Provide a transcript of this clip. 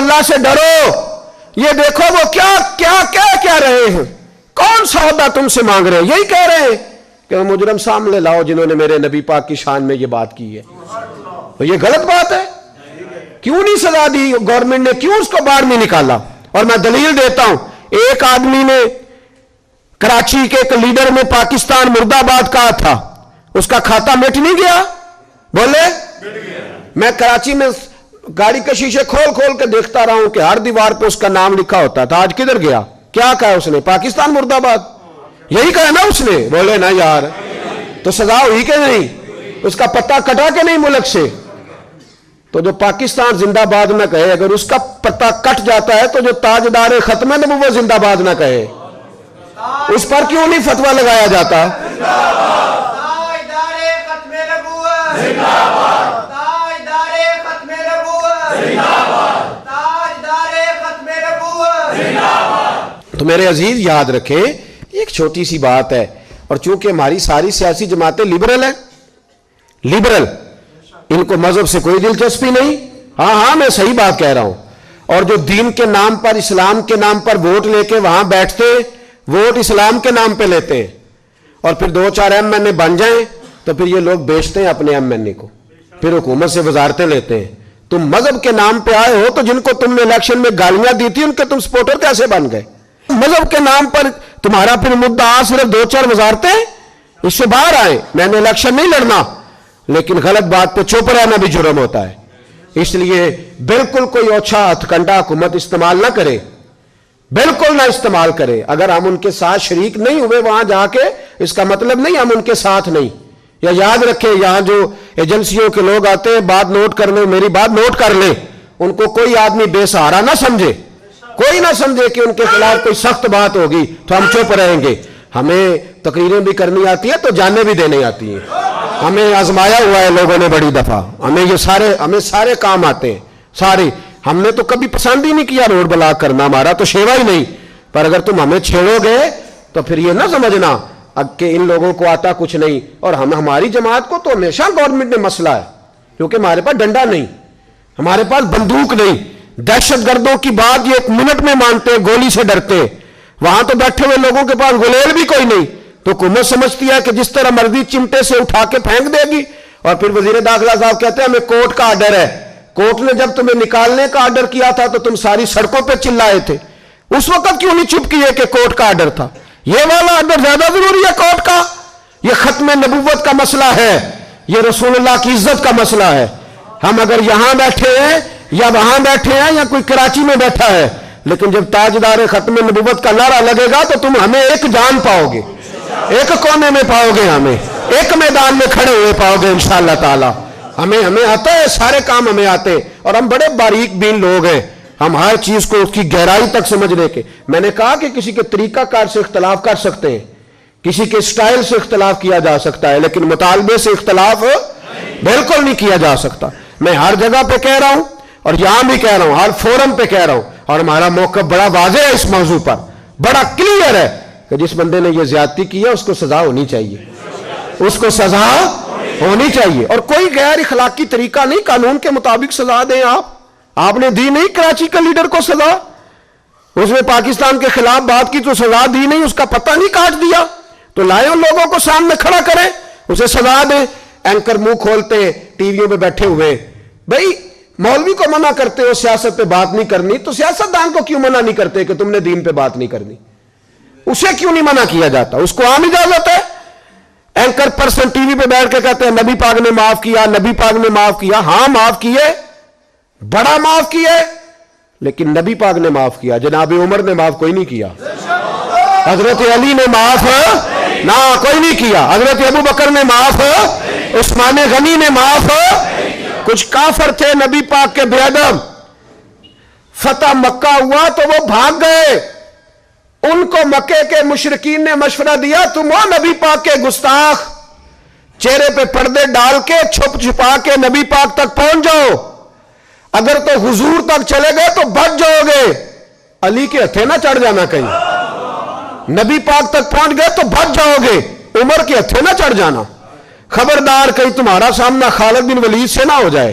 اللہ سے ڈرو، یہ دیکھو وہ کیا کیا کیا کیا رہے ہیں، کون سا عہدہ تم سے مانگ رہے ہیں، یہی کہہ رہے ہیں کہ وہ مجرم سامنے لاؤ جنہوں نے میرے نبی پاک کی شان میں یہ بات کی ہے۔ تو یہ غلط بات ہے، کیوں نہیں سزا دی گورنمنٹ نے، کیوں اس کو باہر نہیں نکالا؟ اور میں دلیل دیتا ہوں، ایک آدمی نے کراچی کے ایک لیڈر میں پاکستان مرد آباد کہا تھا، اس کا کھاتا مٹ نہیں گیا؟ بولے میں کراچی میں گاڑی کے شیشے کھول کھول کے دیکھتا رہا ہوں کہ ہر دیوار پہ اس کا نام لکھا ہوتا تھا، آج کدھر گیا؟ کیا کہا اس نے؟ پاکستان مرد آباد، یہی کہا نا اس نے؟ بولے نا یار، تو سزا ہوئی کہ نہیں؟ اس کا پتہ کٹا کہ نہیں ملک سے؟ تو جو پاکستان زندہ باد نہ کہے، اگر اس کا پتہ کٹ جاتا ہے تو جو تاجدار ختم نبوت زندہ باد نہ کہے، اس پر کیوں نہیں فتویٰ لگایا جاتا؟ تو میرے عزیز یاد رکھیں، ایک چھوٹی سی بات ہے، اور چونکہ ہماری ساری سیاسی جماعتیں لبرل ہیں، لبرل، ان کو مذہب سے کوئی دلچسپی نہیں، ہاں میں صحیح بات کہہ رہا ہوں، اور جو دین کے نام پر، اسلام کے نام پر ووٹ لے کے وہاں بیٹھتے، ووٹ اسلام کے نام پہ لیتے ہیں، اور پھر 2-4 MNA بن جائیں تو پھر یہ لوگ بیچتے ہیں اپنے MNA کو، پھر حکومت سے وزارتیں لیتے ہیں۔ تم مذہب کے نام پہ آئے ہو تو جن کو تم نے الیکشن میں گالیاں دی تھی ان کے تم سپورٹر کیسے بن گئے؟ مذہب کے نام پر تمہارا پھر مدعا صرف 2-4 وزارتیں، اس سے باہر آئے، میں نے الیکشن نہیں لڑنا، لیکن غلط بات پہ چپ رہنا بھی جرم ہوتا ہے۔ اس لیے بالکل کوئی اوچھا ہتھ کنڈا حکومت استعمال نہ کرے، بالکل نہ استعمال کرے۔ اگر ہم ان کے ساتھ شریک نہیں ہوئے وہاں جا کے، اس کا مطلب نہیں ہم ان کے ساتھ نہیں۔ یا یاد رکھیں، یہاں جو ایجنسیوں کے لوگ آتے ہیں بات نوٹ کرنے، میری بات نوٹ کر لیں، ان کو کوئی آدمی بے سہارا نہ سمجھے، کوئی نہ سمجھے کہ ان کے خلاف کوئی سخت بات ہوگی تو ہم چپ رہیں گے۔ ہمیں تقریریں بھی کرنی آتی ہے تو جانیں بھی دینے آتی ہیں، ہمیں آزمایا ہوا ہے لوگوں نے بڑی دفعہ، ہمیں سارے کام آتے ہیں، سارے۔ ہم نے تو کبھی پسند ہی نہیں کیا روڈ بلاک کرنا، ہمارا تو شیوا ہی نہیں، پر اگر تم ہمیں چھیڑو گے تو پھر یہ نہ سمجھنا کہ ان لوگوں کو آتا کچھ نہیں۔ اور ہماری جماعت کو تو ہمیشہ گورنمنٹ نے مسئلہ ہے، کیونکہ ہمارے پاس ڈنڈا نہیں، ہمارے پاس بندوق نہیں۔ دہشت گردوں کی بات یہ 1 منٹ میں مانتے ہیں، گولی سے ڈرتے ہیں، وہاں تو بیٹھے ہوئے لوگوں کے پاس گلیل بھی کوئی نہیں، تو حکومت سمجھتی ہے کہ جس طرح مرضی چمٹے سے اٹھا کے پھینک دے گی۔ اور پھر وزیر داخلہ صاحب کہتے ہیں ہمیں کورٹ کا آرڈر ہے، کورٹ نے جب تمہیں نکالنے کا آرڈر کیا تھا تو تم ساری سڑکوں پہ چلائے تھے، اس وقت کیوں نہیں چپ کیے کہ کورٹ کا آرڈر تھا؟ یہ والا آرڈر زیادہ ضروری ہے کورٹ کا؟ یہ ختم نبوت کا مسئلہ ہے، یہ رسول اللہ کی عزت کا مسئلہ ہے۔ ہم اگر یہاں بیٹھے ہیں یا وہاں بیٹھے ہیں یا کوئی کراچی میں بیٹھا ہے، لیکن جب تاجدار ختم نبوت کا نعرہ لگے گا تو تم ہمیں ایک جان پاؤ گے، ایک کونے میں پاؤ گے، ہمیں ایک میدان میں کھڑے ہوئے پاؤ گے انشاءاللہ تعالی۔ ہمیں آتا ہے، سارے کام ہمیں آتے ہیں، اور ہم بڑے باریک بین لوگ ہیں، ہم ہر چیز کو اس کی گہرائی تک سمجھنے کے۔ میں نے کہا کہ کسی کے طریقہ کار سے اختلاف کر سکتے ہیں، کسی کے سٹائل سے اختلاف کیا جا سکتا ہے، لیکن مطالبے سے اختلاف بالکل نہیں کیا جا سکتا۔ میں ہر جگہ پہ کہہ رہا ہوں، اور یہاں بھی کہہ رہا ہوں، ہر فورم پہ کہہ رہا ہوں، اور ہمارا موقف بڑا واضح ہے اس موضوع پر، بڑا کلیئر ہے کہ جس بندے نے یہ زیادتی کی ہے اس کو سزا ہونی چاہیے، اس کو سزا ہونی چاہیے، اور کوئی غیر اخلاقی طریقہ نہیں، قانون کے مطابق سزا دیں۔ آپ نے دی نہیں کراچی کے لیڈر کو سزا، اس نے پاکستان کے خلاف بات کی تو سزا دی نہیں، اس کا پتہ نہیں کاٹ دیا، تو لائیں ان لوگوں کو سامنے کھڑا کریں، اسے سزا دیں۔ اینکر منہ کھولتے ہیں ٹی ویوں پہ بیٹھے ہوئے، بھائی مولوی کو منع کرتے ہو سیاست پہ بات نہیں کرنی، تو سیاستدان کو کیوں منع نہیں کرتے کہ تم نے دین پہ بات نہیں کرنی؟ اسے کیوں نہیں منع کیا جاتا؟ اس کو عام اجازت ہے۔ اینکر پرسن ٹی وی پہ بیٹھ کے کہتے ہیں نبی پاک نے معاف کیا، نبی پاک نے معاف کیا۔ ہاں معاف کیے، بڑا معاف کیے، لیکن نبی پاک نے معاف کیا، جناب عمر نے معاف کوئی نہیں کیا، حضرت علی نے معاف نہ کوئی نہیں کیا، حضرت ابو بکر نے معاف، عثمان غنی نے معاف۔ کچھ کافر تھے نبی پاک کے بے ادب، فتح مکہ ہوا تو وہ بھاگ گئے، ان کو مکے کے مشرکین نے مشورہ دیا تم وہ نبی پاک کے گستاخ، چہرے پہ پردے ڈال کے چھپ چھپا کے نبی پاک تک پہنچ جاؤ، اگر تو حضور تک چلے گئے تو بچ جاؤ گے، علی کے ہتھے نہ چڑھ جانا کہیں، نبی پاک تک پہنچ گئے تو بچ جاؤ گے، عمر کے ہتھے نہ چڑھ جانا، خبردار کہیں تمہارا سامنا خالد بن ولید سے نہ ہو جائے،